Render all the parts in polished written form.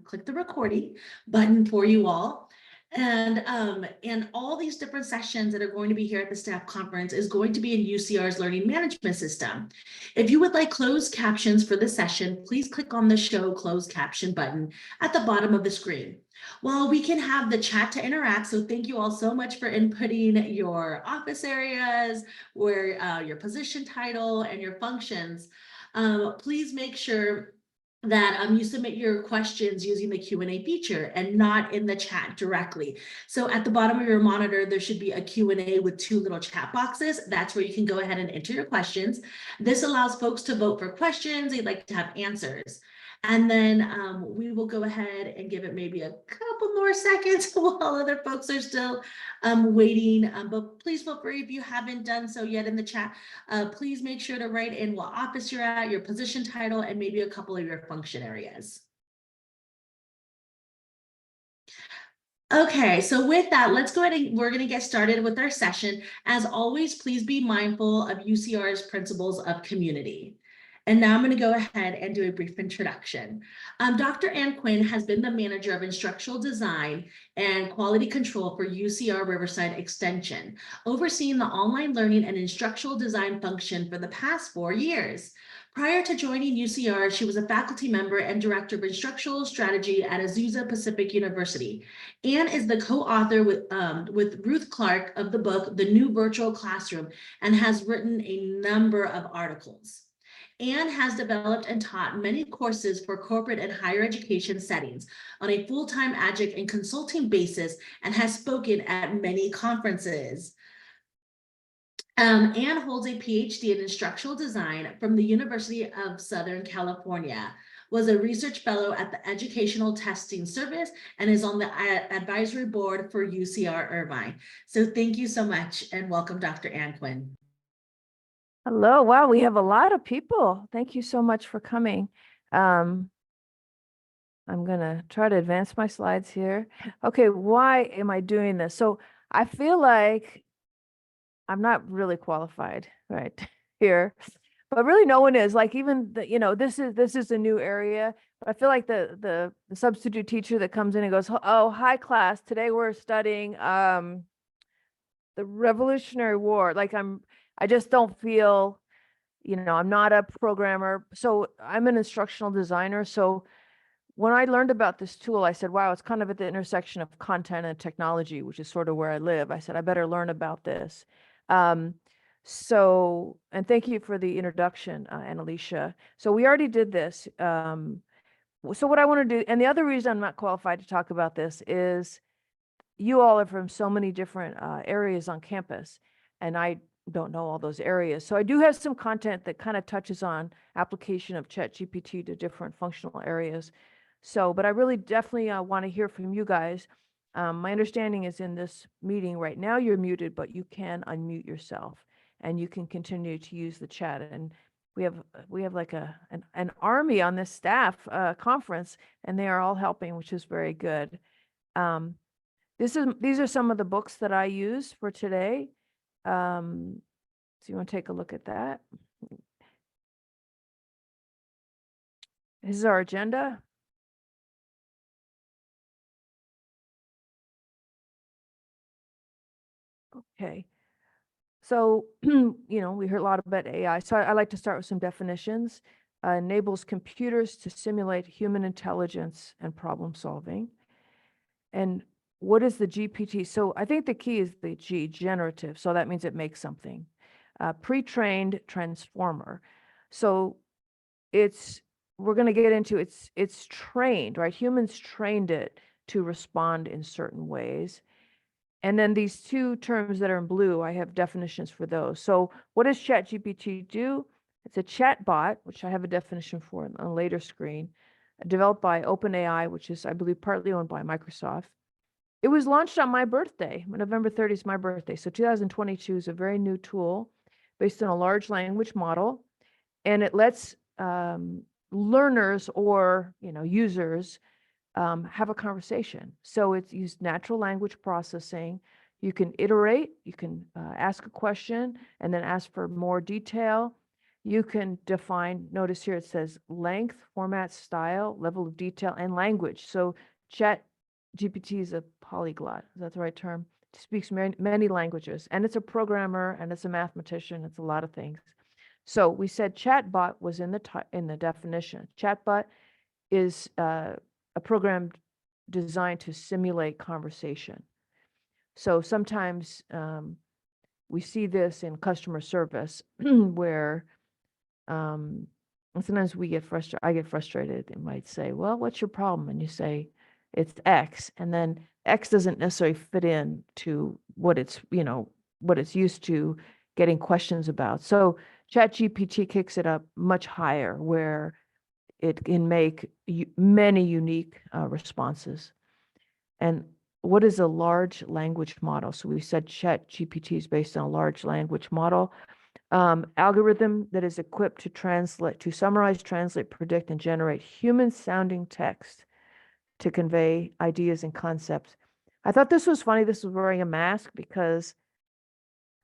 click the recording button for you all. And all these different sessions that are going to be here at the staff conference is going to be in UCR's learning management system. If you would like closed captions for the session, please click on the show closed caption button at the bottom of the screen. Well, we can have the chat to interact, so thank you all so much for inputting your office areas, where your position title and your functions. Please make sure that you submit your questions using the Q&A feature and not in the chat directly. So at the bottom of your monitor, there should be a Q&A with two little chat boxes. That's where you can go ahead and enter your questions. This allows folks to vote for questions they'd like to have answers. And then we will go ahead and give it maybe a couple more seconds while other folks are still waiting. But please feel free, if you haven't done so yet in the chat, please make sure to write in what office you're at, your position title, and maybe a couple of your function areas. Okay, so with that, let's go ahead and we're going to get started with our session. As always, please be mindful of UCR's principles of community. And now I'm going to go ahead and do a brief introduction. Dr. Ann Quinn has been the manager of instructional design and quality control for UCR Riverside Extension, overseeing the online learning and instructional design function for the past 4 years. Prior to joining UCR, she was a faculty member and director of instructional strategy at Azusa Pacific University. Ann is the co-author with Ruth Clark of the book, The New Virtual Classroom, and has written a number of articles. Ann has developed and taught many courses for corporate and higher education settings on a full-time adjunct and consulting basis and has spoken at many conferences. Ann holds a PhD in instructional design from the University of Southern California, was a research fellow at the Educational Testing Service, and is on the advisory board for UCR Irvine. So thank you so much and welcome, Dr. Ann Quinn. Hello. Wow, we have a lot of people. Thank you so much for coming. I'm going to try to advance my slides here. Okay, why am I doing this? So I feel like I'm not really qualified right here, but really no one is. Like even this is a new area. But I feel like the substitute teacher that comes in and goes, "Oh, hi class. Today we're studying the Revolutionary War." Like I just don't feel, I'm not a programmer. So I'm an instructional designer. So when I learned about this tool, I said, wow, it's kind of at the intersection of content and technology, which is sort of where I live. I said, I better learn about this. And thank you for the introduction, Annalicia. So we already did this. So what I want to do, and the other reason I'm not qualified to talk about this is you all are from so many different areas on campus, and I don't know all those areas. So I do have some content that kind of touches on application of ChatGPT to different functional areas. So, but I really definitely want to hear from you guys. My understanding is in this meeting right now, you're muted, but you can unmute yourself and you can continue to use the chat. And we have like an army on this staff conference, and they are all helping, which is very good. These are some of the books that I use for today. So you want to take a look at that. This is our agenda. Okay. So, we heard a lot about AI. So I like to start with some definitions. Enables computers to simulate human intelligence and problem solving. And what is the GPT? So I think the key is the G, generative. So that means it makes something. Pre-trained transformer. So we're going to get into it's trained, right? Humans trained it to respond in certain ways. And then these two terms that are in blue, I have definitions for those. So what does ChatGPT do? It's a chat bot, which I have a definition for on a later screen, developed by OpenAI, which is, I believe, partly owned by Microsoft. It was launched on my birthday. November 30th is my birthday. So 2022 is a very new tool based on a large language model. And it lets learners or users have a conversation. So it's used natural language processing. You can iterate, you can ask a question and then ask for more detail. you can define, notice here it says length, format, style, level of detail, and language. So ChatGPT is a polyglot. Is that the right term? It speaks many languages, and it's a programmer, and it's a mathematician. It's a lot of things. So we said chatbot was in the definition. Chatbot is a program designed to simulate conversation. So sometimes we see this in customer service where sometimes we get frustrated. I get frustrated. It might say, well, what's your problem? And you say, it's X. And then X doesn't necessarily fit in to what it's, what it's used to getting questions about. So ChatGPT kicks it up much higher where it can make many unique responses. And what is a large language model? So we said ChatGPT is based on a large language model. Algorithm that is equipped to summarize, translate, predict, and generate human-sounding text to convey ideas and concepts. I thought this was funny. This was wearing a mask because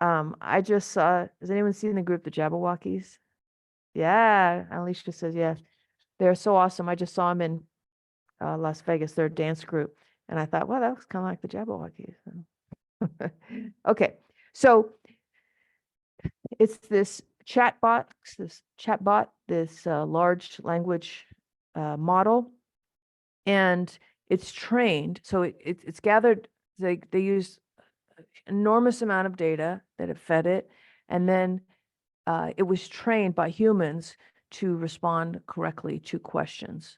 I just saw, has anyone seen the group, the Jabberwockies? Yeah, Alicia says yes. They're so awesome. I just saw them in Las Vegas, their dance group. And I thought, well, that looks kind of like the Jabberwockies. Okay, so it's this chatbot, this large language model, and it's trained. So it's gathered. They use enormous amount of data that it fed it, and then it was trained by humans to respond correctly to questions.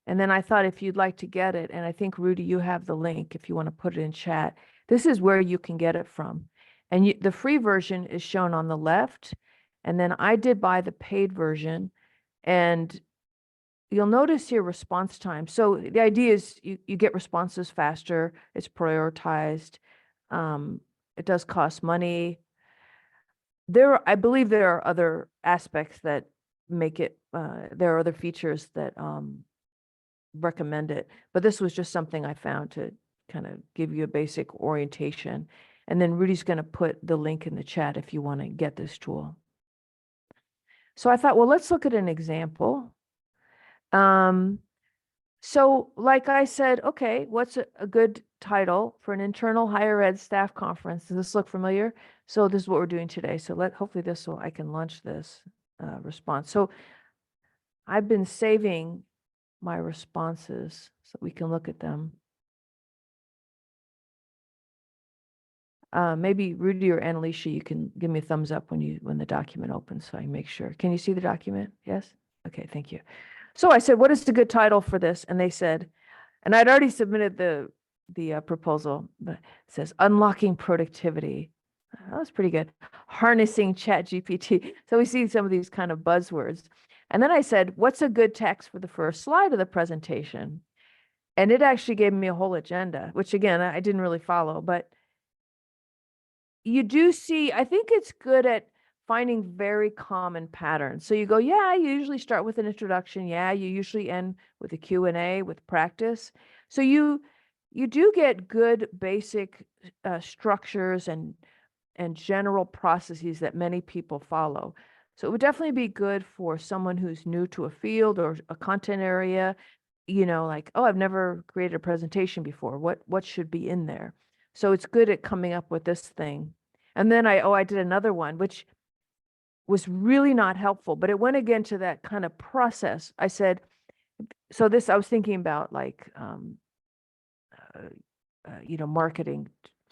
And then I thought if you'd like to get it, and I think Rudy, you have the link if you want to put it in chat. This is where you can get it from. And the free version is shown on the left. And then I did buy the paid version. And you'll notice here response time. So the idea is you get responses faster. It's prioritized. It does cost money. I believe there are other aspects that make it, there are other features that recommend it, but this was just something I found to kind of give you a basic orientation. And then Rudy's going to put the link in the chat if you want to get this tool. So I thought, well, let's look at an example. So like I said, okay, what's a good title for an internal higher ed staff conference? Does this look familiar? So this is what we're doing today. So hopefully I can launch this response. So I've been saving my responses so we can look at them. Maybe Rudy or Annalicia, you can give me a thumbs up when the document opens so I make sure. Can you see the document? Yes? Okay, thank you. So I said, what is the good title for this? And they said, and I'd already submitted the proposal, but it says Unlocking Productivity. That was pretty good. Harnessing ChatGPT. So we see some of these kind of buzzwords. And then I said, what's a good text for the first slide of the presentation? And it actually gave me a whole agenda, which again, I didn't really follow, but you do see, I think it's good at finding very common patterns. So you go, yeah, you usually start with an introduction. Yeah, you usually end with a Q&A with practice. So you do get good basic structures and general processes that many people follow. So it would definitely be good for someone who's new to a field or a content area, like, oh, I've never created a presentation before. What should be in there? So it's good at coming up with this thing. And then I did another one, which was really not helpful, but it went again to that kind of process. I said, so this, I was thinking about like, marketing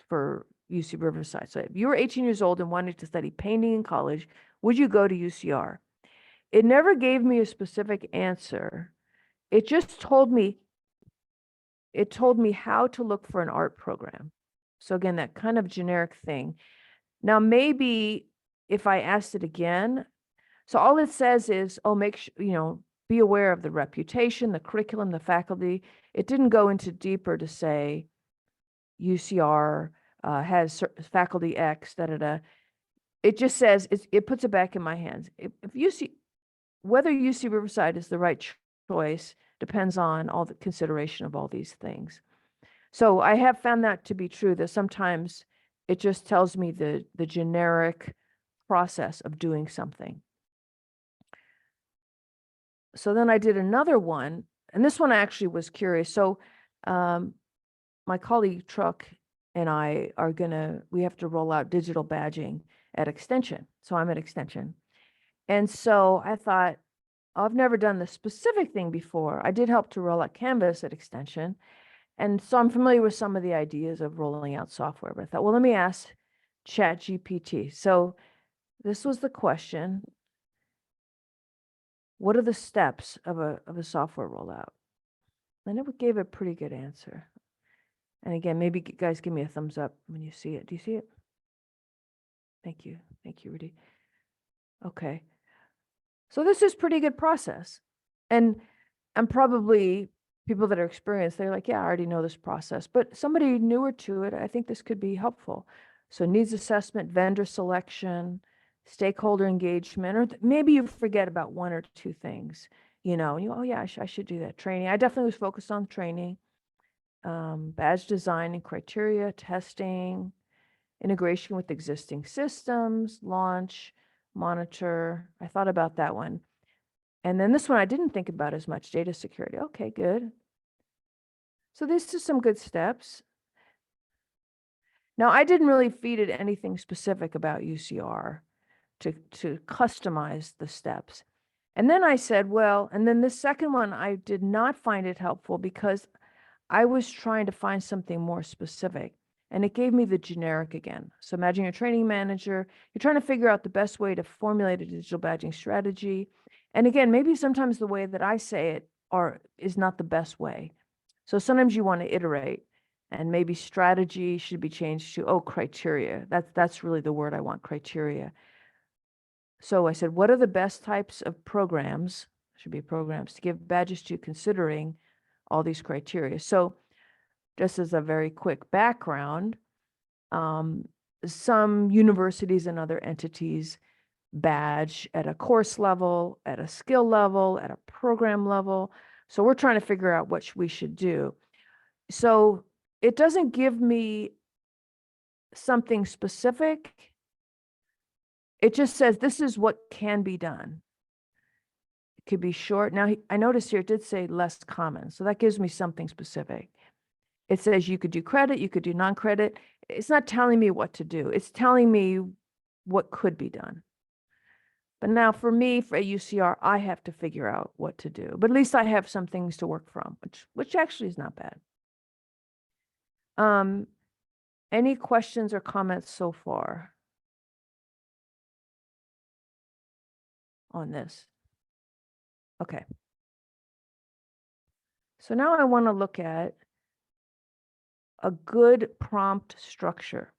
for UC Riverside. So if you were 18 years old and wanted to study painting in college, would you go to UCR? It never gave me a specific answer. It just told me how to look for an art program. So again, that kind of generic thing. Now, maybe if I asked it again, so all it says is, oh, make sure, be aware of the reputation, the curriculum, the faculty. It didn't go into deeper to say UCR has faculty X, It just says, it puts it back in my hands. Whether UC Riverside is the right choice depends on all the consideration of all these things. So I have found that to be true, that sometimes It just tells me the generic process of doing something. So then I did another one, and this one I actually was curious. So my colleague Truck and I we have to roll out digital badging at Extension. So I'm at Extension. And so I thought, I've never done this specific thing before. I did help to roll out Canvas at Extension. And so I'm familiar with some of the ideas of rolling out software, but I thought, well, let me ask ChatGPT. So this was the question. What are the steps of a software rollout? And it gave a pretty good answer. And again, maybe guys give me a thumbs up when you see it. Do you see it? Thank you. Thank you, Rudy. Okay. So this is pretty good process. And probably people that are experienced, they're like, yeah, I already know this process. But somebody newer to it, I think this could be helpful. So needs assessment, vendor selection, stakeholder engagement, or maybe you forget about one or two things, and oh yeah, I should do that. Training. I definitely was focused on training, badge design and criteria, testing, integration with existing systems, launch, monitor. I thought about that one. And then this one I didn't think about as much, data security. Okay, good. So these are some good steps. Now, I didn't really feed it anything specific about UCR to customize the steps. And then I said, well, and then this second one, I did not find it helpful because I was trying to find something more specific. And it gave me the generic again. So imagine you're a training manager, you're trying to figure out the best way to formulate a digital badging strategy. And again, maybe sometimes the way that I say it is not the best way. So sometimes you want to iterate, and maybe strategy should be changed to, criteria. That's really the word I want, criteria. So I said, what are the best types of programs, should be programs, to give badges to considering all these criteria? So just as a very quick background, some universities and other entities badge at a course level, at a skill level, at a program level. So we're trying to figure out what we should do. So it doesn't give me something specific. It just says this is what can be done. It could be short. Now, I noticed here it did say less common. So that gives me something specific. It says you could do credit, you could do non-credit. It's not telling me what to do. It's telling me what could be done. But now for me, for a UCR, I have to figure out what to do. But at least I have some things to work from, which actually is not bad. Any questions or comments so far on this? Okay. So now I want to look at a good prompt structure.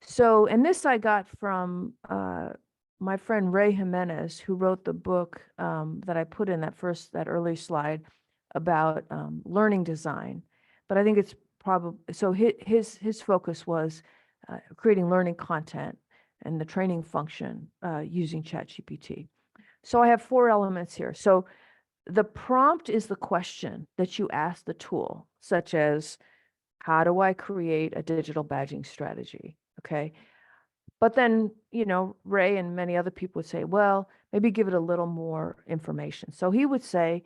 So, and this I got from my friend Ray Jimenez, who wrote the book that I put in that early slide about learning design. But I think it's probably, so his focus was creating learning content and the training function using ChatGPT. So I have 4 elements here. So the prompt is the question that you ask the tool, such as, how do I create a digital badging strategy? Okay. But then, Ray and many other people would say, well, maybe give it a little more information. So he would say,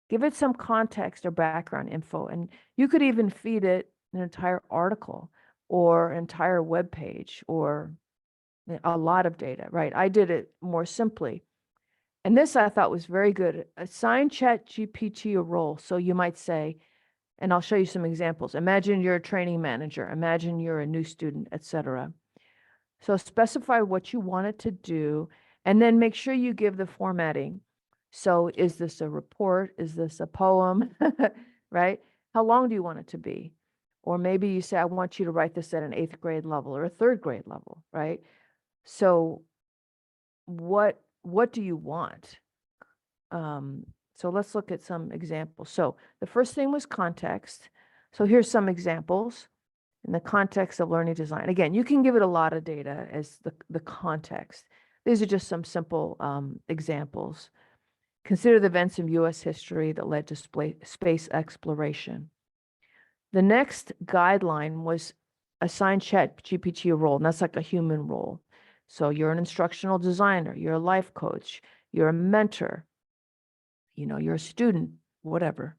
give it some context or background info. And you could even feed it an entire article or entire web page or a lot of data, right? I did it more simply. And this I thought was very good. Assign ChatGPT a role. So you might say, and I'll show you some examples. Imagine you're a training manager. Imagine you're a new student, etc. So specify what you want it to do, and then make sure you give the formatting. So is this a report? Is this a poem? Right? How long do you want it to be? Or maybe you say, I want you to write this at an 8th grade level or a 3rd grade level, right? So what do you want? So let's look at some examples. So the first thing was context. So here's some examples in the context of learning design. Again, you can give it a lot of data as the context. These are just some simple examples. Consider the events in U.S. history that led to space exploration. The next guideline was assign ChatGPT a role, and that's like a human role. So you're an instructional designer, you're a life coach, you're a mentor, you're a student, whatever.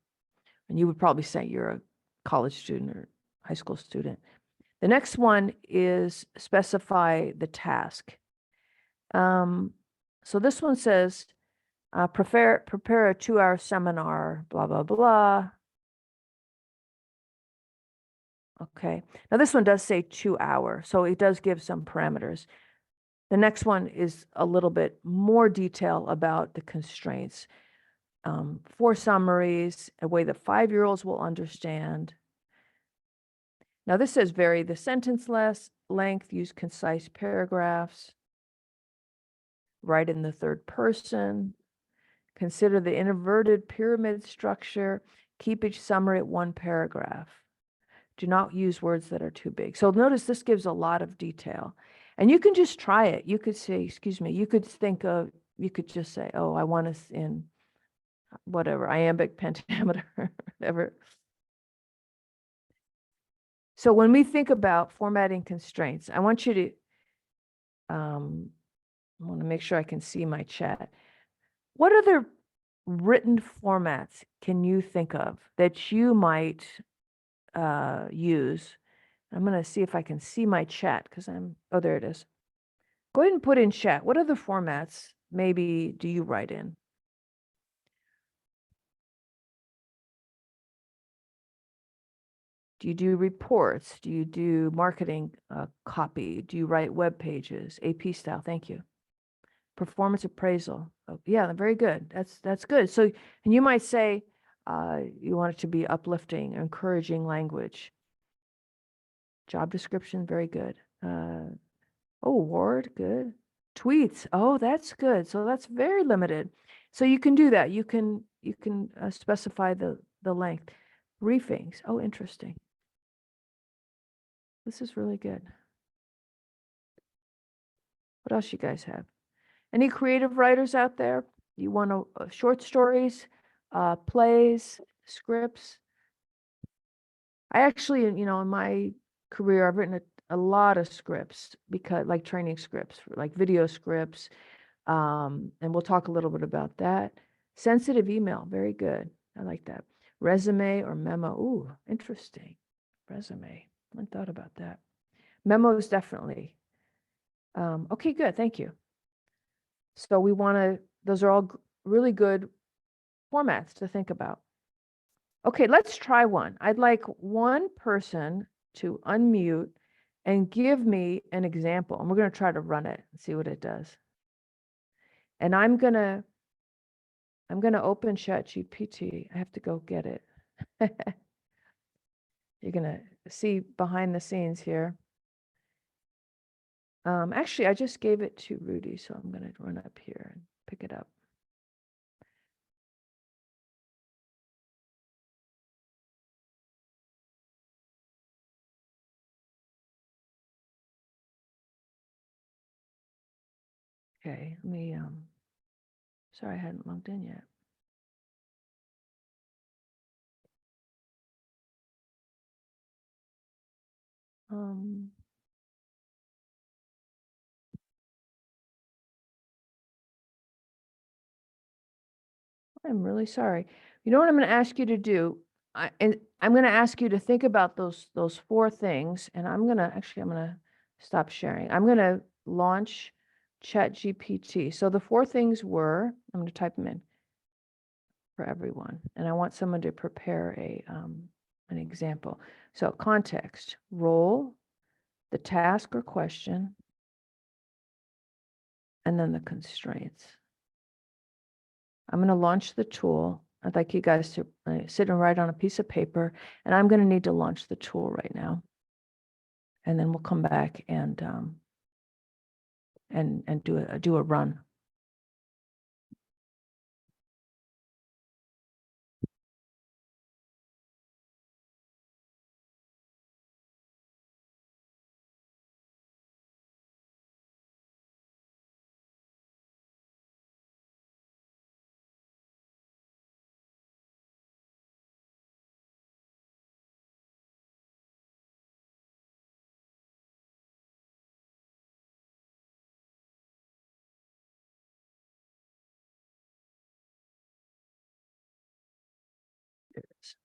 And you would probably say you're a college student or high school student. The next one is specify the task. So this one says, prepare a 2-hour seminar, blah, blah, blah. Okay. Now this one does say 2 hour, so it does give some parameters. The next one is a little bit more detail about the constraints. 4 summaries, a way that 5-year-olds will understand. Now this says vary the sentence length, use concise paragraphs, write in the third person, consider the inverted pyramid structure, keep each summary at 1 paragraph. Do not use words that are too big. So notice this gives a lot of detail. And you can just try it. You could say, excuse me, you could just say, oh, I want us in whatever, iambic pentameter, whatever. So when we think about formatting constraints, I want you to, I want to make sure I can see my chat. What other written formats can you think of that you might use? I'm going to see if I can see my chat because oh, there it is. Go ahead and put in chat. What other formats maybe do you write in? Do you do reports? Do you do marketing copy? Do you write web pages? AP style, thank you. Performance appraisal. Oh, yeah, very good. That's good. So, and you might say you want it to be uplifting, encouraging language. Job description, very good. Oh, award, good. Tweets, oh, that's good. So that's very limited. So you can do that. You can specify the length. Briefings, oh, interesting. This is really good. What else you guys have? Any creative writers out there? You want short stories, plays, scripts? I actually, in my career, I've written a lot of scripts because like training scripts, like video scripts. And we'll talk a little bit about that. Sensitive email, very good. I like that. Resume or memo. Ooh, interesting. Resume. I hadn't thought about that. Memos, definitely. Okay, good. Thank you. So we want to, those are all really good formats to think about. Okay, let's try one. I'd like one person to unmute and give me an example. And we're going to try to run it and see what it does. And I'm going to open ChatGPT. I have to go get it. You're going to see behind the scenes here. Actually, I just gave it to Rudy, so I'm going to run up here and pick it up. Okay, let me, sorry, I hadn't logged in yet. I'm really sorry. You know what I'm going to ask you to do? I'm going to ask you to think about those 4 things, and I'm going to stop sharing. I'm going to launch ChatGPT. So the 4 things were, I'm going to type them in for everyone, and I want someone to prepare an example. So context, role, the task or question, and then the constraints. I'm going to launch the tool. I'd like you guys to sit and write on a piece of paper, and I'm going to need to launch the tool right now. And then we'll come back and do a run. There it is.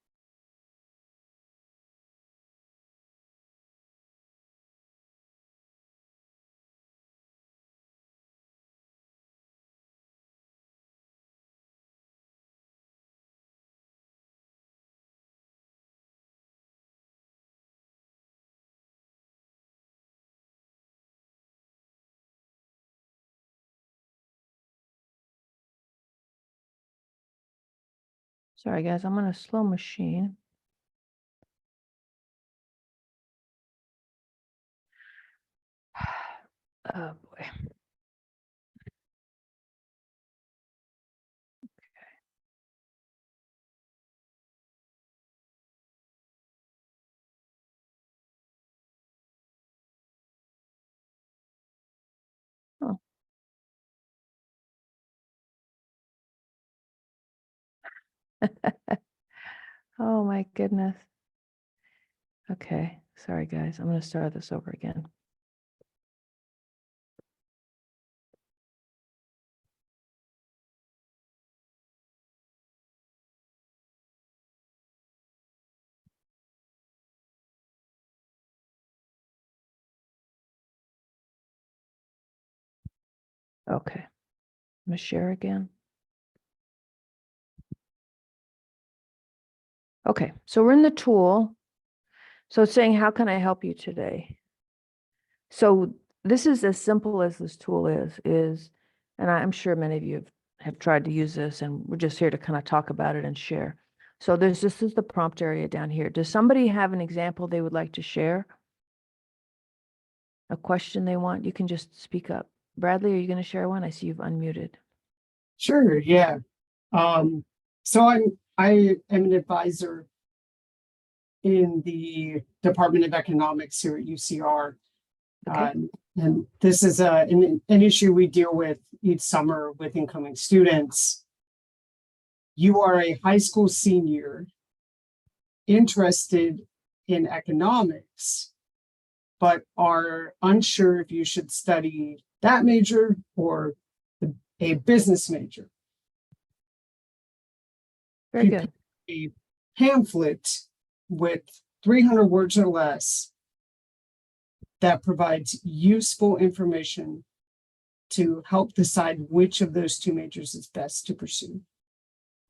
Sorry, guys, I'm on a slow machine. Oh, boy. Oh. Oh, my goodness. Okay, sorry, guys. I'm going to start this over again. Okay, I'm going to share again. Okay, so we're in the tool. So it's saying, how can I help you today? So this is as simple as this tool is, and I'm sure many of you have tried to use this, and we're just here to kind of talk about it and share. So this is the prompt area down here. Does somebody have an example they would like to share? A question they want? You can just speak up. Bradley, are you going to share one? I see you've unmuted. Sure, yeah. So I am an advisor in the Department of Economics here at UCR. Okay. And this is an issue we deal with each summer with incoming students. You are a high school senior interested in economics, but are unsure if you should study that major or a business major. Very good. A pamphlet with 300 words or less that provides useful information to help decide which of those two majors is best to pursue.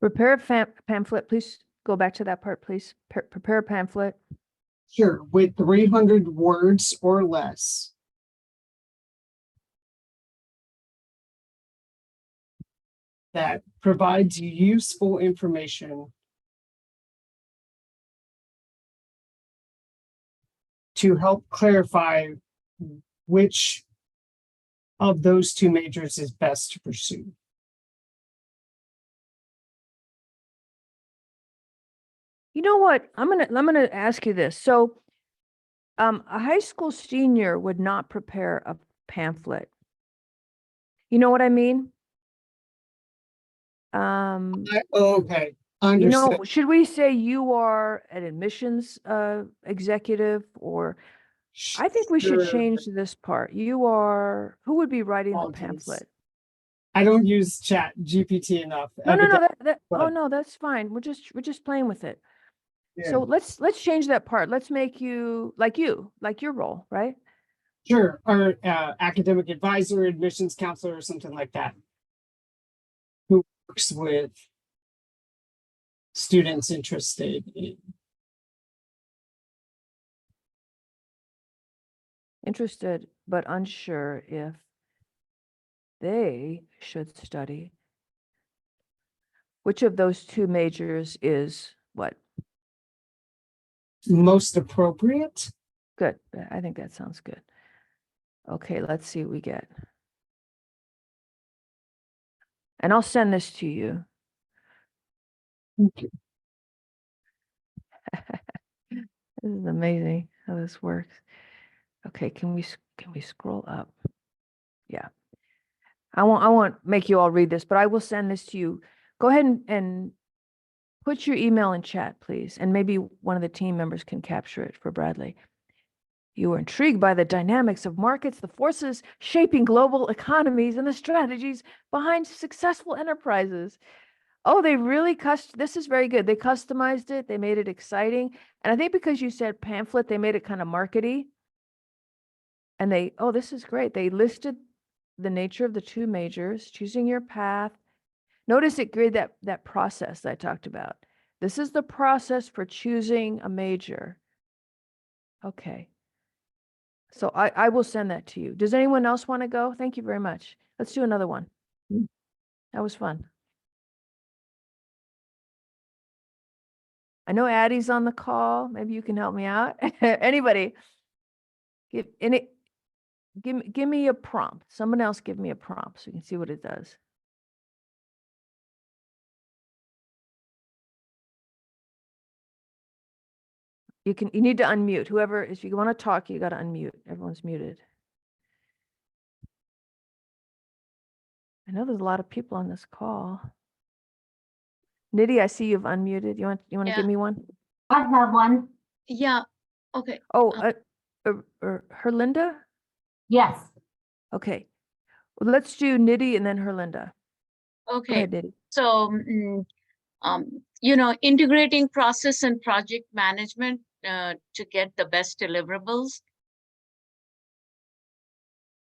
Prepare a pamphlet. Please go back to that part, please. Prepare a pamphlet. Sure, with 300 words or less that provides useful information to help clarify which of those two majors is best to pursue. You know what? I'm gonna ask you this. So, a high school senior would not prepare a pamphlet. You know what I mean? Okay, You understood. know, should we say you are an admissions executive, or I think we should Sure. change this part. You are, who would be writing the Apologies. pamphlet? I don't use ChatGPT enough. No, evidently, oh but- no, that's fine. We're just playing with it. Yeah. So let's change that part. Let's make you, like your role, right? Sure, or academic advisor, admissions counselor, or something like that, who works with students interested in. Interested but unsure if they should study. Which of those two majors is what? Most appropriate. Good. I think that sounds good. Okay, let's see what we get. And I'll send this to you. Okay. This is amazing how this works. Okay, can we scroll up? Yeah. I won't make you all read this, but I will send this to you. Go ahead and put your email in chat, please, and maybe one of the team members can capture it for Bradley. You are intrigued by the dynamics of markets, the forces shaping global economies, and the strategies behind successful enterprises. Oh, they really this is very good. They customized it. They made it exciting. And I think because you said pamphlet, they made it kind of markety. And oh, this is great. They listed the nature of the two majors, choosing your path. Notice it graded that process that I talked about. This is the process for choosing a major. Okay. So I will send that to you. Does anyone else want to go? Thank you very much. Let's do another one. That was fun. I know Addie's on the call. Maybe you can help me out. Anybody? Give me a prompt. Someone else give me a prompt so you can see what it does. You need to unmute. Whoever, if you want to talk, you got to unmute. Everyone's muted. I know there's a lot of people on this call. Nidhi, I see you've unmuted. You want to Yeah. give me one? I have one. Yeah, okay. Oh, Herlinda? Yes. Okay. Well, let's do Nidhi and then Herlinda. Go Okay, ahead, Nidhi. so, integrating process and project management to get the best deliverables.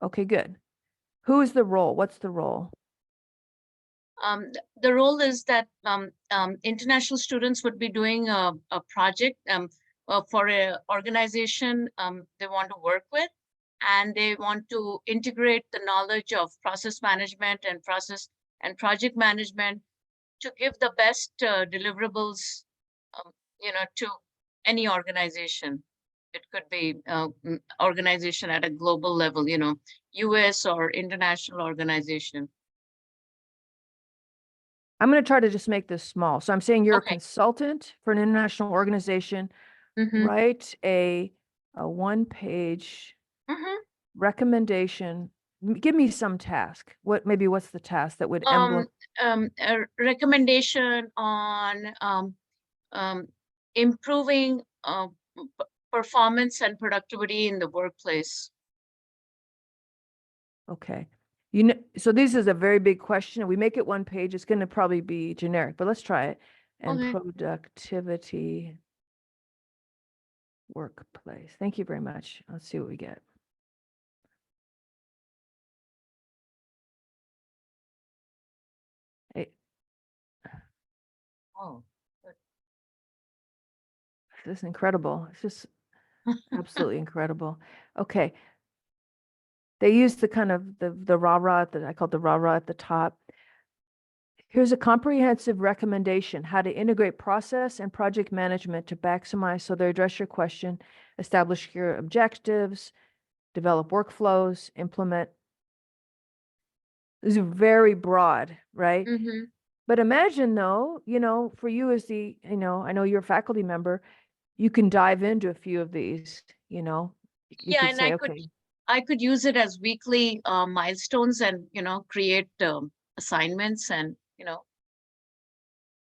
Okay, good. Who is the role? What's the role? The role is that international students would be doing a project for an organization they want to work with, and they want to integrate the knowledge of process management and project management to give the best deliverables, to any organization. It could be organization at a global level, US or international organization. I'm going to try to just make this small. So I'm saying you're a Okay. consultant for an international organization. Mhm, Write a one-page mhm. recommendation. Give me some task. What's the task that would A recommendation on improving performance and productivity in the workplace. Okay. So this is a very big question. We make it one page. It's going to probably be generic, but let's try it. And Okay. productivity workplace. Thank you very much. Let's see what we get. Hey, Oh. this is incredible. It's just absolutely incredible. Okay. They use the kind of the rah-rah that I call the rah-rah at the top. Here's a comprehensive recommendation, how to integrate process and project management to maximize, so they address your question, establish your objectives, develop workflows, implement. This is very broad, right? Mhm. But imagine though, for you as I know you're a faculty member, you can dive into a few of these, you Yeah, could and say, I could use it as weekly milestones and, create assignments and,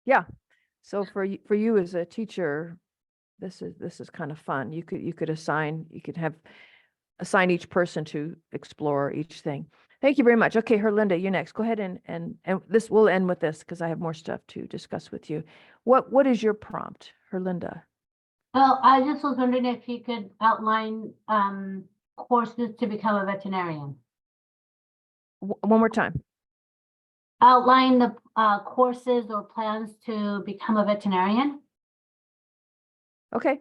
yeah. So for you as a teacher, this is kind of fun. You could assign each person to explore each thing. Thank you very much. Okay, Herlinda, you're next. Go ahead and this, we'll end with this because I have more stuff to discuss with you. What is your prompt, Herlinda? Well, I just was wondering if you could outline courses to become a veterinarian. One more time. Outline the courses or plans to become a veterinarian. Okay.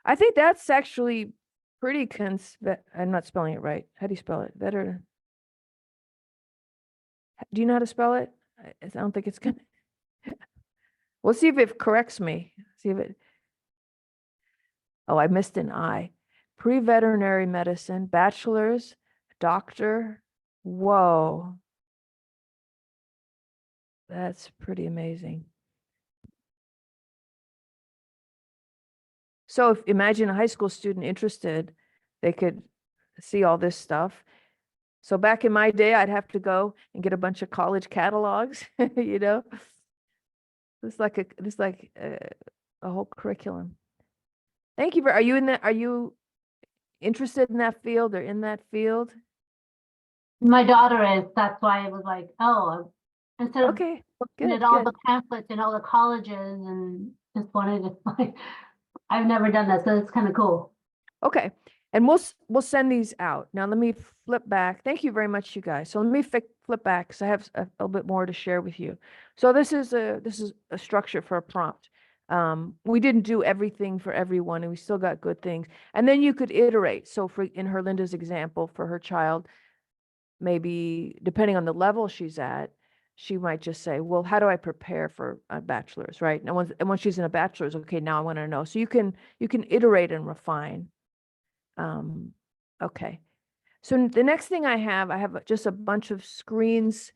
I think that's actually pretty I'm not spelling it right. How do you spell it? Do you know how to spell it? I don't think it's gonna. We'll see if it corrects me. See if it. Oh, I missed an I. Pre-veterinary medicine, bachelor's, doctor. Whoa. That's pretty amazing. So imagine a high school student interested, they could see all this stuff. So back in my day, I'd have to go and get a bunch of college catalogs, It's like a whole curriculum. Thank you are you interested in that field or in that field? My daughter is, that's why I was like, oh, Instead of Okay, well, looking good, at all good. the pamphlets in all the colleges and just wanted to like, I've never done that, so it's kind of cool. Okay, and we'll send these out. Now let me flip back. Thank you very much, you guys. So let me flip back because I have a little bit more to share with you. So this is a structure for a prompt. We didn't do everything for everyone, and we still got good things. And then you could iterate. So for in Linda's example, for her child, maybe depending on the level she's at, she might just say, well, how do I prepare for a bachelor's, right? And once she's in a bachelor's, okay, now I want to know. So you can iterate and refine. Okay. So the next thing I have just a bunch of screens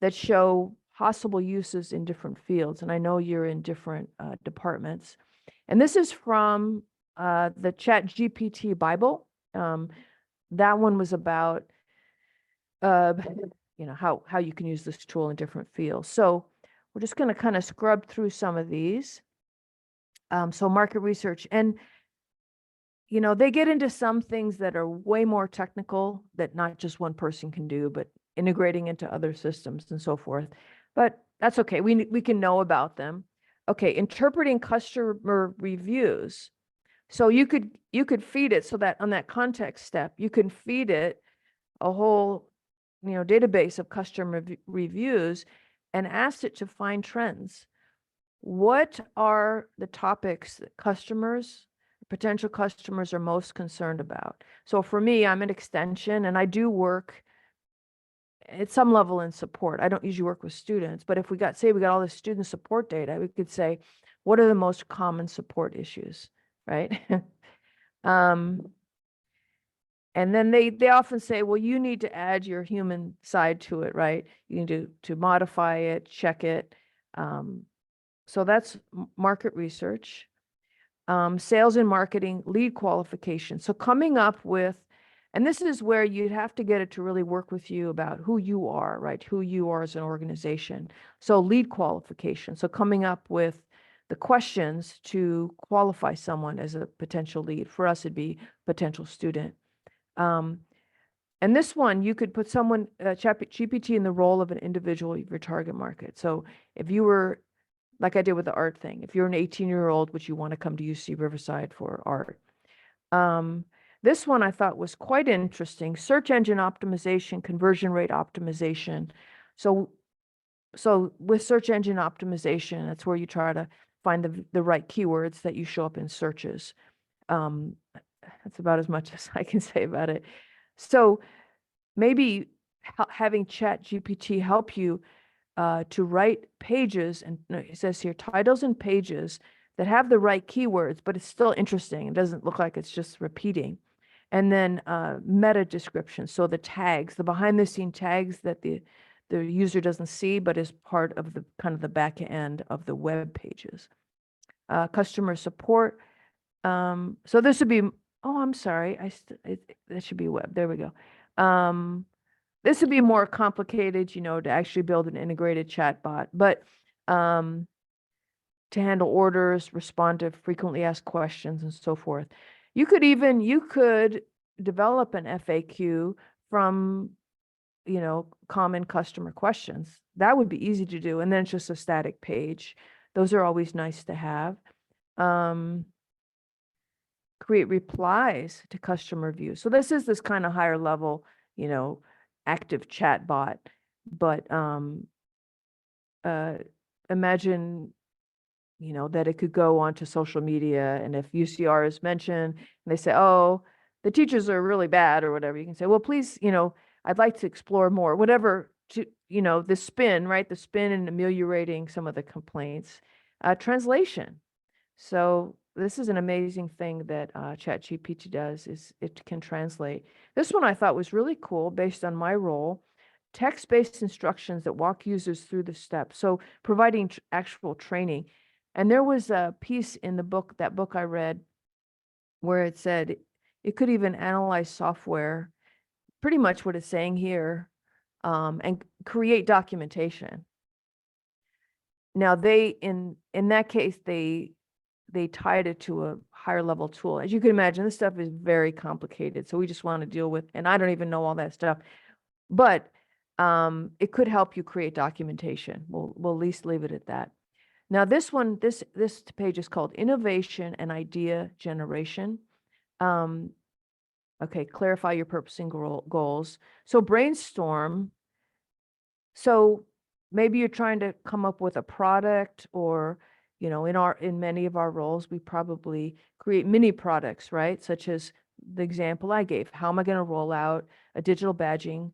that show possible uses in different fields. And I know you're in different departments. And this is from the ChatGPT Bible. That one was about, how you can use this tool in different fields. So we're just going to kind of scrub through some of these. So market research, and they get into some things that are way more technical that not just one person can do, but integrating into other systems and so forth. But that's okay. We can know about them. Okay, interpreting customer reviews. So you could feed it so that on that context step, you can feed it a whole, database of customer reviews and ask it to find trends. What are the topics that potential customers are most concerned about? So for me, I'm an extension and I do work at some level in support. I don't usually work with students, but if we got all this student support data, we could say, what are the most common support issues, right? And then they often say, well, you need to add your human side to it, right? You need to modify it, check it. So that's market research. Sales and marketing, lead qualification. So coming up with, and this is where you'd have to get it to really work with you about who you are, right? Who you are as an organization. So lead qualification. So coming up with the questions to qualify someone as a potential lead. For us, it'd be potential student. And this one, you could put someone, ChatGPT, in the role of an individual of your target market. So if you were, like I did with the art thing, if you're an 18-year-old, which you want to come to UC Riverside for art. This one I thought was quite interesting. Search engine optimization, conversion rate optimization. So with search engine optimization, that's where you try to find the right keywords that you show up in searches. That's about as much as I can say about it. So maybe having ChatGPT help you to write pages, and it says here, titles and pages that have the right keywords, but it's still interesting. It doesn't look like it's just repeating. And then meta description. So the tags, the behind the scene tags that the user doesn't see, but is part of the kind of the back end of the web pages. Customer support. So this would be, I'm sorry, that should be web. There we go. This would be more complicated, to actually build an integrated chat bot, but to handle orders, respond to frequently asked questions and so forth. You could develop an FAQ from, common customer questions. That would be easy to do. And then it's just a static page. Those are always nice to have. Create replies to customer reviews. So this is this kind of higher level, active chat bot, but imagine, that it could go onto social media, and if UCR is mentioned and they say, oh, the teachers are really bad or whatever, you can say, well, please, I'd like to explore more, whatever, to, the spin, right? The spin in ameliorating some of the complaints. Translation. So this is an amazing thing that ChatGPT does, is it can translate. This one I thought was really cool based on my role. Text-based instructions that walk users through the steps. So providing actual training. And there was a piece in that book I read, where it said it could even analyze software, pretty much what it's saying here, and create documentation. Now in that case, they tied it to a higher level tool. As you can imagine, this stuff is very complicated. So we just want to deal with, and I don't even know all that stuff, but it could help you create documentation. We'll at least leave it at that. Now, this one, this page is called Innovation and Idea Generation. Okay, clarify your purpose and goals. So brainstorm. So maybe you're trying to come up with a product, or, you know, in many of our roles, we probably create mini products, right? Such as the example I gave. How am I going to roll out a digital badging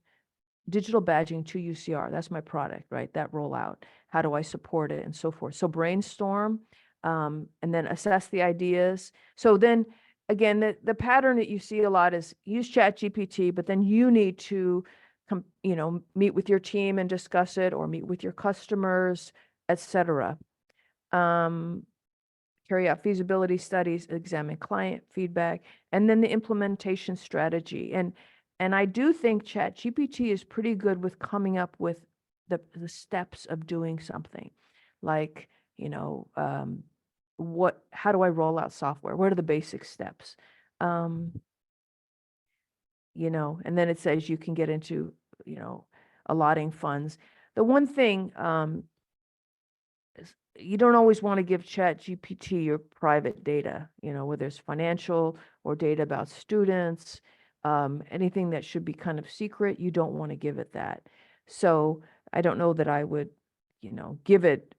to UCR? That's my product, right? That rollout. How do I support it, and so forth? So brainstorm, and then assess the ideas. So then again, the pattern that you see a lot is use ChatGPT, but then you need to meet with your team and discuss it, or meet with your customers, etc. Carry out feasibility studies, examine client feedback, and then the implementation strategy. And I do think ChatGPT is pretty good with coming up with the steps of doing something. Like, how do I roll out software? What are the basic steps? And then it says you can get into, allotting funds. The one thing, you don't always want to give ChatGPT your private data, whether it's financial or data about students, anything that should be kind of secret, you don't want to give it that. So I don't know that I would, give it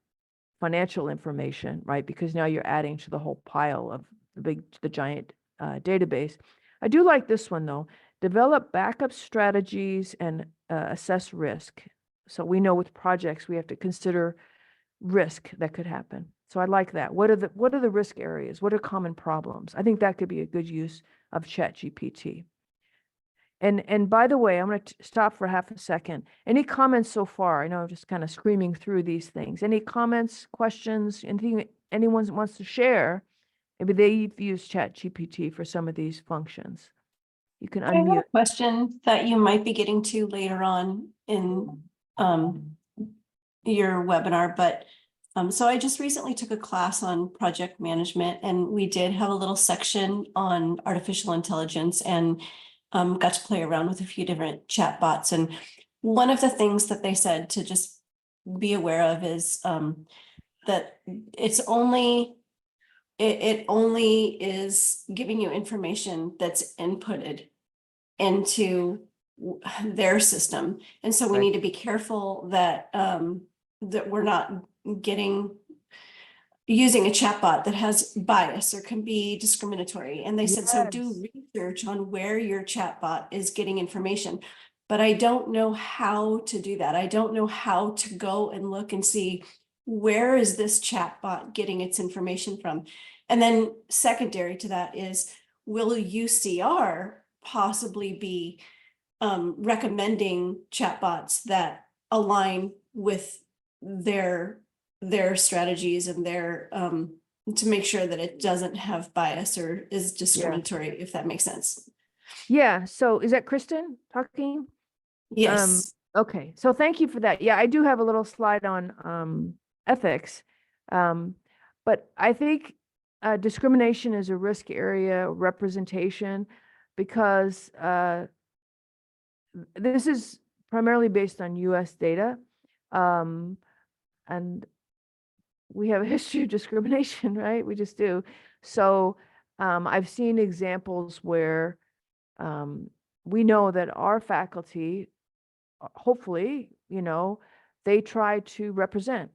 financial information, right? Because now you're adding to the whole pile of the giant database. I do like this one though. Develop backup strategies and assess risk. So we know with projects, we have to consider risk that could happen. So I like that. What are the risk areas? What are common problems? I think that could be a good use of ChatGPT. And by the way, I'm going to stop for half a second. Any comments so far? I know I'm just kind of screaming through these things. Any comments, questions, anything anyone wants to share? Maybe they've used ChatGPT for some of these functions. You can I have unmute. a question that you might be getting to later on in your webinar, but so I just recently took a class on project management, and we did have a little section on artificial intelligence, and got to play around with a few different chat bots. And one of the things that they said to just be aware of is that it only is giving you information that's inputted into their system. And so we Right. need to be careful that that we're not using a chatbot that has bias or can be discriminatory. And they said, so do research on where your chatbot is getting information. But I don't know how to do that. I don't know how to go and look and see, where is this chatbot getting its information from? And then secondary to that is, will UCR possibly be recommending chatbots that align with their strategies and their to make sure that it doesn't have bias or is discriminatory, if that makes sense. Yeah. So is that Kristen talking? Yes. Okay. So thank you for that. Yeah, I do have a little slide on ethics. But I think discrimination is a risk area, representation, because this is primarily based on US data. And we have a history of discrimination, right? We just do. So I've seen examples where we know that our faculty, hopefully, they try to represent,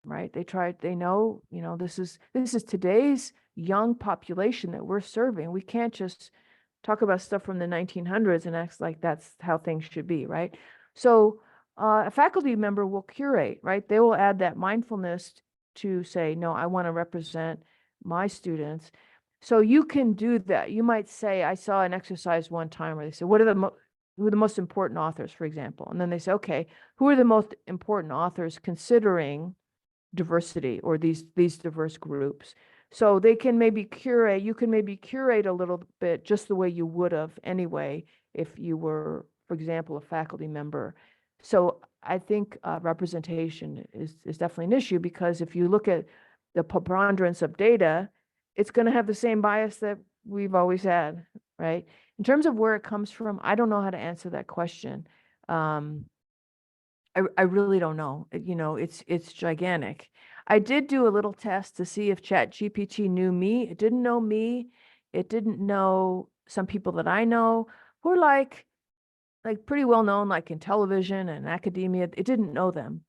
right? They know, this is today's young population that we're serving. We can't just talk about stuff from the 1900s and act like that's how things should be, right? So a faculty member will curate, right? They will add that mindfulness to say, no, I want to represent my students. So you can do that. You might say, I saw an exercise one time where they said, who are the most important authors, for example? And then they say, okay, who are the most important authors considering diversity or these diverse groups? So they can maybe curate, you can maybe curate a little bit just the way you would have anyway if you were, for example, a faculty member. So I think representation is definitely an issue, because if you look at the preponderance of data, it's going to have the same bias that we've always had, right? In terms of where it comes from, I don't know how to answer that question. I really don't know. You know, it's gigantic. I did do a little test to see if ChatGPT knew me. It didn't know me. It didn't know some people that I know who are like pretty well known, like in television and academia. It didn't know them.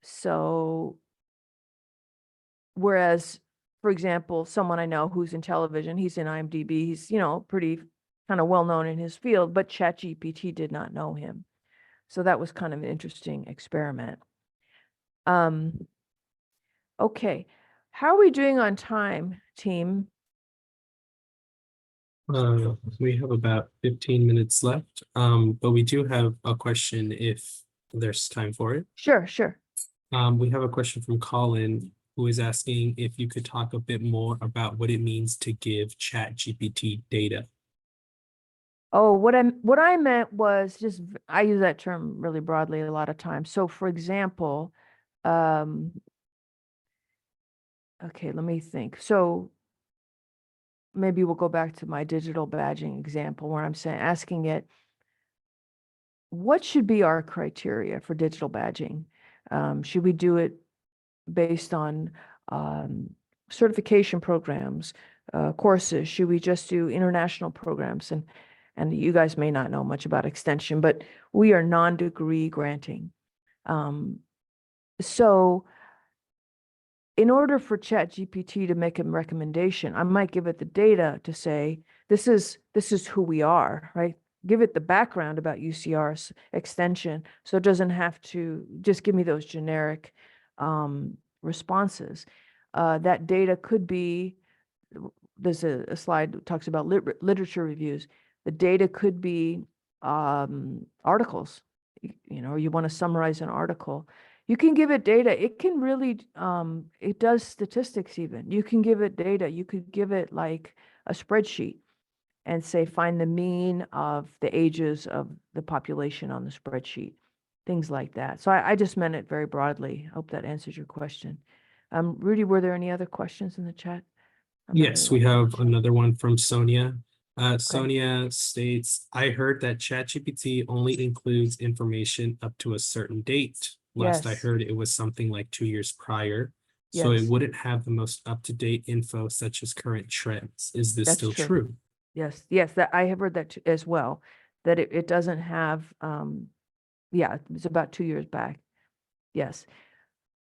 So whereas, for example, someone I know who's in television, he's in IMDb, he's, you know, pretty kind of well known in his field, but ChatGPT did not know him. So that was kind of an interesting experiment. Okay. How are we doing on time, team? We have about 15 minutes left, but we do have a question if there's time for it. Sure, sure. We have a question from Colin, who is asking if you could talk a bit more about what it means to give ChatGPT data. Oh, what I meant was just, I use that term really broadly a lot of times. So for example, okay, let me think. So maybe we'll go back to my digital badging example where I'm saying, asking it, what should be our criteria for digital badging? Should we do it based on certification programs, courses? Should we just do international programs? And you guys may not know much about extension, but we are non-degree granting. So in order for ChatGPT to make a recommendation, I might give it the data to say, this is who we are, right? Give it the background about UCR's extension, so it doesn't have to just give me those generic responses. That data could be, there's a slide that talks about literature reviews. The data could be articles, you know, you want to summarize an article. You can give it data. It can really, it does statistics even. You can give it data. You could give it like a spreadsheet and say, find the mean of the ages of the population on the spreadsheet, things like that. So I just meant it very broadly. I hope that answers your question. Rudy, were there any other questions in the chat? I'm not Yes, really we looking at have the chat. another one from Sonia. Sonia states, I heard that ChatGPT only includes information up to a certain date. Last I Yes. heard, it was something like 2 years prior. So Yes. it wouldn't have the most up-to-date info such as current trends. Is this That's still true. true? Yes, yes, that I have heard that as well, that it doesn't have, yeah, it's about 2 years back. Yes.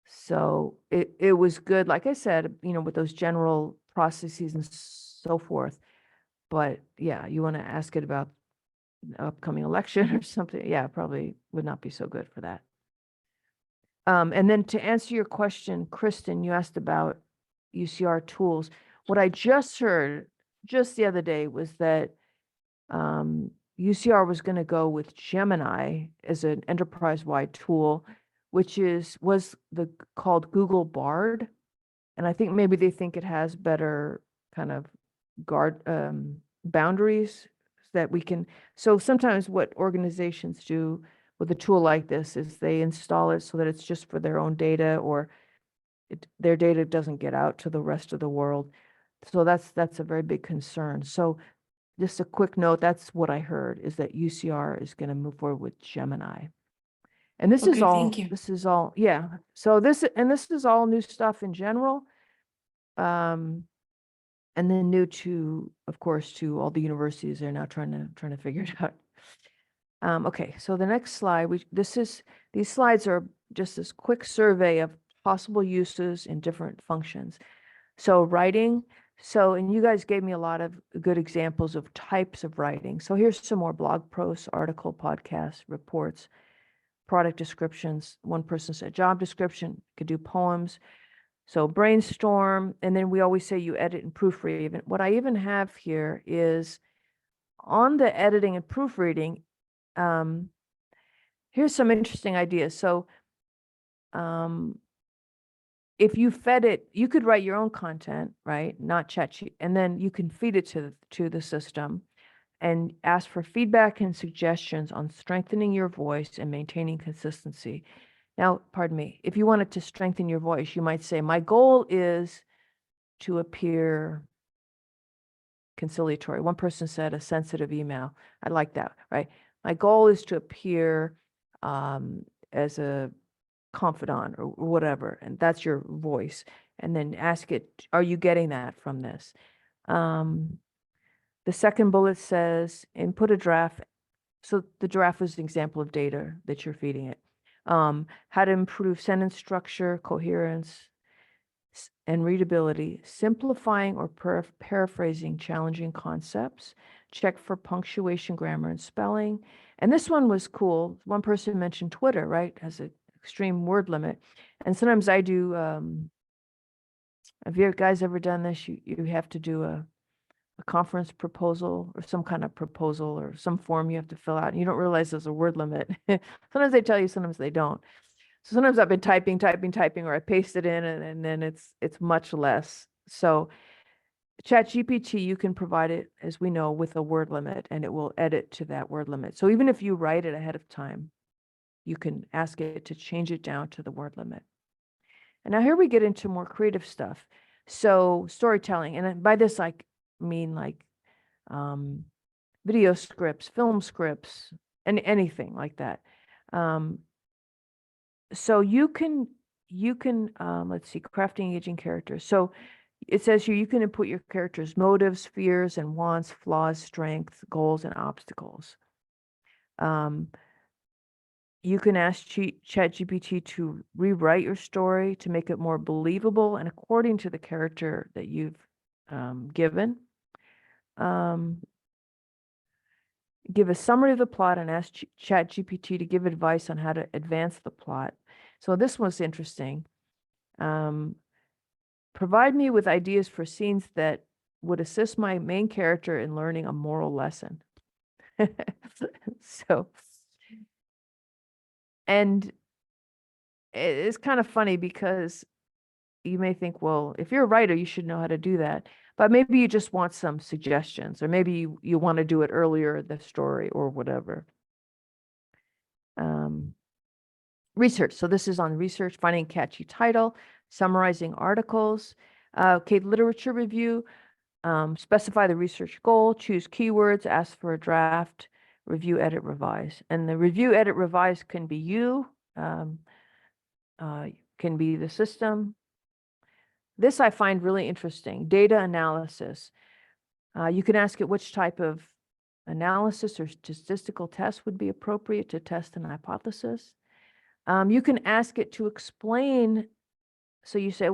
So it was good, like I said, you know, with those general processes and so forth. But yeah, you want to ask it about the upcoming election or something. Yeah, probably would not be so good for that. And then to answer your question, Kristen, you asked about UCR tools. What I just heard just the other day was that UCR was going to go with Gemini as an enterprise-wide tool, which was called Google Bard. And I think maybe they think it has better kind of boundaries that we can. So sometimes what organizations do with a tool like this is they install it so that it's just for their own data, or their data doesn't get out to the rest of the world. So that's a very big concern. So just a quick note, that's what I heard, is that UCR is going to move forward with Gemini. And this is Okay, all, thank you. this is all, yeah. So this is all new stuff in general. And then new to, of course, to all the universities, they're now trying to figure it out. Okay, so the next slide, these slides are just this quick survey of possible uses in different functions. So writing, and you guys gave me a lot of good examples of types of writing. So here's some more blog posts, article, podcasts, reports, product descriptions. One person said job description, could do poems. So brainstorm, and then we always say you edit and proofread. Even what I even have here is on the editing and proofreading. Here's some interesting ideas. So if you fed it, you could write your own content, right? Not ChatGPT, and then you can feed it to the system and ask for feedback and suggestions on strengthening your voice and maintaining consistency. Now, pardon me, if you wanted to strengthen your voice, you might say, my goal is to appear conciliatory. One person said a sensitive email. I like that, right? My goal is to appear as a confidant or whatever, and that's your voice. And then ask it, are you getting that from this? The second bullet says input a draft. So the draft was an example of data that you're feeding it. How to improve sentence structure, coherence, and readability, simplifying or paraphrasing challenging concepts, check for punctuation, grammar, and spelling. And this one was cool. One person mentioned Twitter, right, has an extreme word limit. And sometimes I do, have you guys ever done this? You have to do a conference proposal or some kind of proposal or some form you have to fill out, and you don't realize there's a word limit. Sometimes they tell you, sometimes they don't. So sometimes I've been typing, or I paste it in and then it's much less. So ChatGPT, you can provide it, as we know, with a word limit, and it will edit to that word limit. So even if you write it ahead of time, you can ask it to change it down to the word limit. And now here we get into more creative stuff. So storytelling, and by this I mean like video scripts, film scripts, and anything like that. So you can let's see, crafting engaging characters. So it says here you can input your characters' motives, fears, and wants, flaws, strengths, goals, and obstacles. You can ask ChatGPT to rewrite your story to make it more believable and according to the character that you've given. Give a summary of the plot and ask ChatGPT to give advice on how to advance the plot. So this was interesting. Provide me with ideas for scenes that would assist my main character in learning a moral lesson. So, and it's kind of funny because you may think, well, if you're a writer, you should know how to do that. But maybe you just want some suggestions, or maybe you want to do it earlier in the story or whatever. Research. So this is on research, finding a catchy title, summarizing articles. Okay, literature review. Specify the research goal, choose keywords, ask for a draft, review, edit, revise. And the review, edit, revise can be you, can be the system. This I find really interesting. Data analysis. You can ask it which type of analysis or statistical test would be appropriate to test an hypothesis. You can ask it to explain. So you say,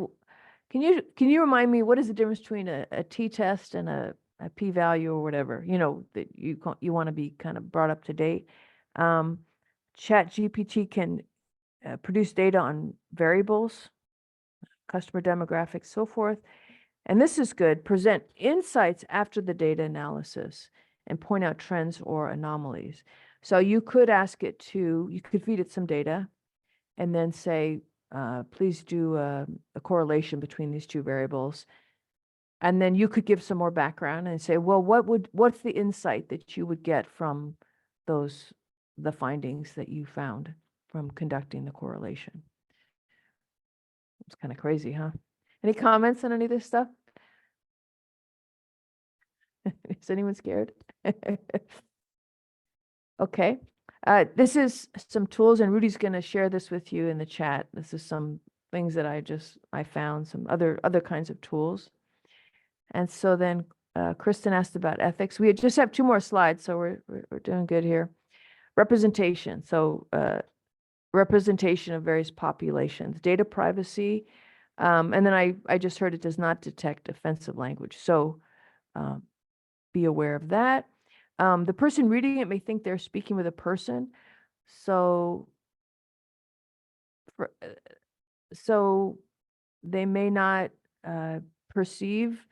can you remind me what is the difference between a t-test and a p-value or whatever, that you want to be kind of brought up to date. ChatGPT can produce data on variables, customer demographics, so forth. And this is good. Present insights after the data analysis and point out trends or anomalies. So you could you could feed it some data and then say, please do a correlation between these two variables. And then you could give some more background and say, well, what's the insight that you would get from the findings that you found from conducting the correlation? It's kind of crazy, huh? Any comments on any of this stuff? Is anyone scared? Okay. This is some tools, and Rudy's going to share this with you in the chat. This is some things that I found, some other kinds of tools. And so then Kristen asked about ethics. We just have 2 more slides, so we're doing good here. Representation. So representation of various populations, data privacy. And then I just heard it does not detect offensive language. So be aware of that. The person reading it may think they're speaking with a person. So they may not perceive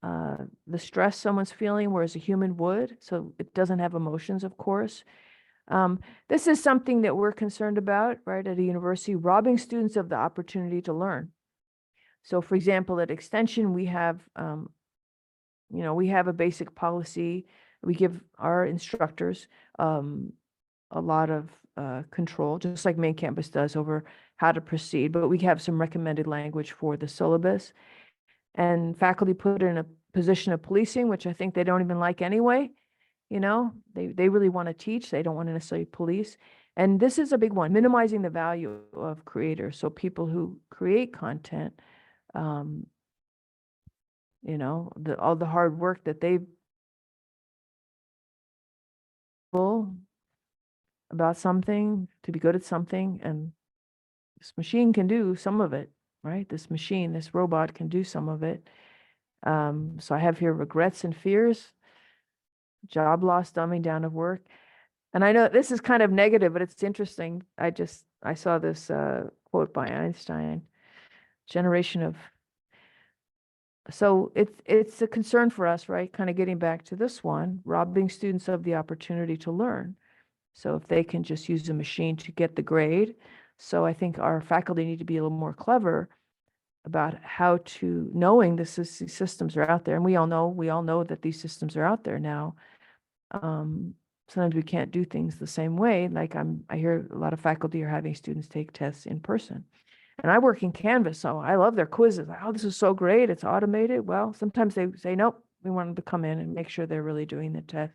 the stress someone's feeling, whereas a human would. So it doesn't have emotions, of course. This is something that we're concerned about, right, at a university, robbing students of the opportunity to learn. So for example, at Extension, we have, we have a basic policy. We give our instructors a lot of control, just like main campus does, over how to proceed, but we have some recommended language for the syllabus. And faculty put in a position of policing, which I think they don't even like anyway. They really want to teach. They don't want to necessarily police. And this is a big one, minimizing the value of creators. So people who create content, you know, all the hard work that they've about something, to be good at something, and this machine can do some of it, right? This machine, this robot can do some of it. So I have here regrets and fears, job loss, dumbing down of work. And I know this is kind of negative, but it's interesting. I saw this quote by Einstein, generation of, so it's a concern for us, right? Kind of getting back to this one, robbing students of the opportunity to learn. So if they can just use a machine to get the grade. So I think our faculty need to be a little more clever about how to, knowing these systems are out there. And we all know that these systems are out there now. Sometimes we can't do things the same way. Like I hear a lot of faculty are having students take tests in person. And I work in Canvas, so I love their quizzes. Oh, this is so great. It's automated. Well, sometimes they say, nope, we want them to come in and make sure they're really doing the test.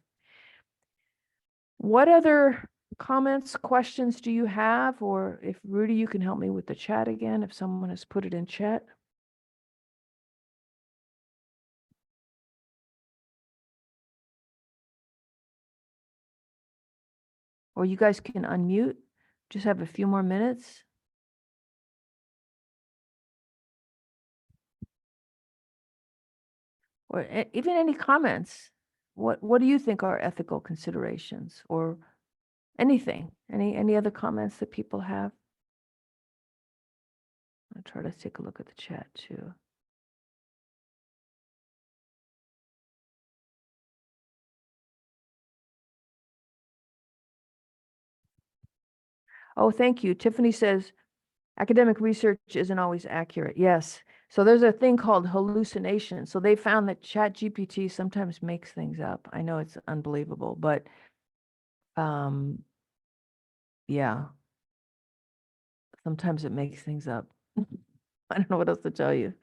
What other comments, questions do you have? Or if Rudy, you can help me with the chat again, if someone has put it in chat. Or you guys can unmute. Just have a few more minutes. Or even any comments. What do you think are ethical considerations, or anything? Any other comments that people have? I'll try to take a look at the chat too. Oh, thank you. Tiffany says, academic research isn't always accurate. Yes. So there's a thing called hallucination. So they found that ChatGPT sometimes makes things up. I know it's unbelievable, but yeah, sometimes it makes things up. I don't know what else to tell you.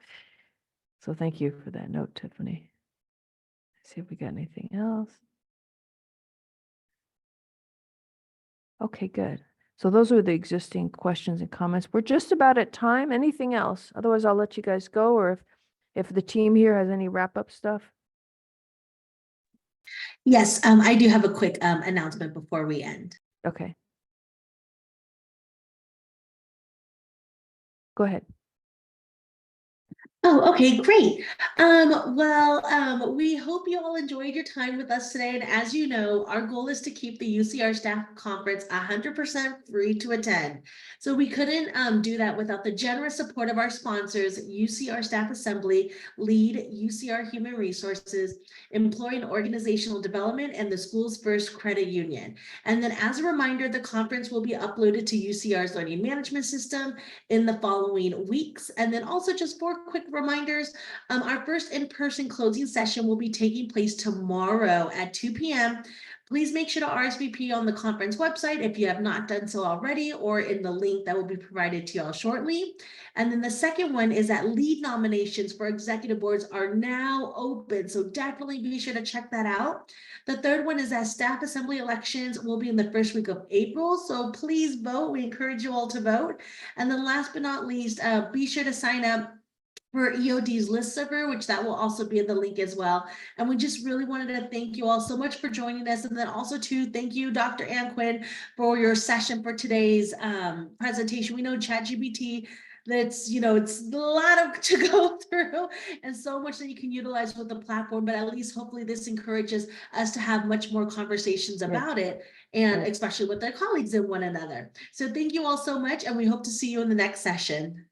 So thank you for that note, Tiffany. Let's see if we got anything else. Okay, good. So those are the existing questions and comments. We're just about at time. Anything else? Otherwise, I'll let you guys go, or if the team here has any wrap-up stuff. Yes, I do have a quick announcement before we end. Okay. Go ahead. Oh, okay, great. We hope you all enjoyed your time with us today. And as you know, our goal is to keep the UCR Staff Conference 100% free to attend. So we couldn't do that without the generous support of our sponsors, UCR Staff Assembly, LEAD, UCR Human Resources, Employee and Organizational Development, and the School's First Credit Union. And then as a reminder, the conference will be uploaded to UCR's Learning Management System in the following weeks. And then also just 4 quick reminders. Our first in-person closing session will be taking place tomorrow at 2 p.m. Please make sure to RSVP on the conference website if you have not done so already, or in the link that will be provided to y'all shortly. And then the second one is that LEAD nominations for executive boards are now open, so definitely be sure to check that out. The third one is that staff assembly elections will be in the first week of April, so please vote. We encourage you all to vote. And then last but not least, be sure to sign up for EOD's listserv, which that will also be in the link as well. And we just really wanted to thank you all so much for joining us. And then also to thank you, Dr. Ann Quinn, for your session for today's presentation. We know ChatGPT, it's a lot to go through and so much that you can utilize with the platform, but at least hopefully this encourages us to have much more conversations about it, and especially with their colleagues and one another. So thank you all so much, and we hope to see you in the next session.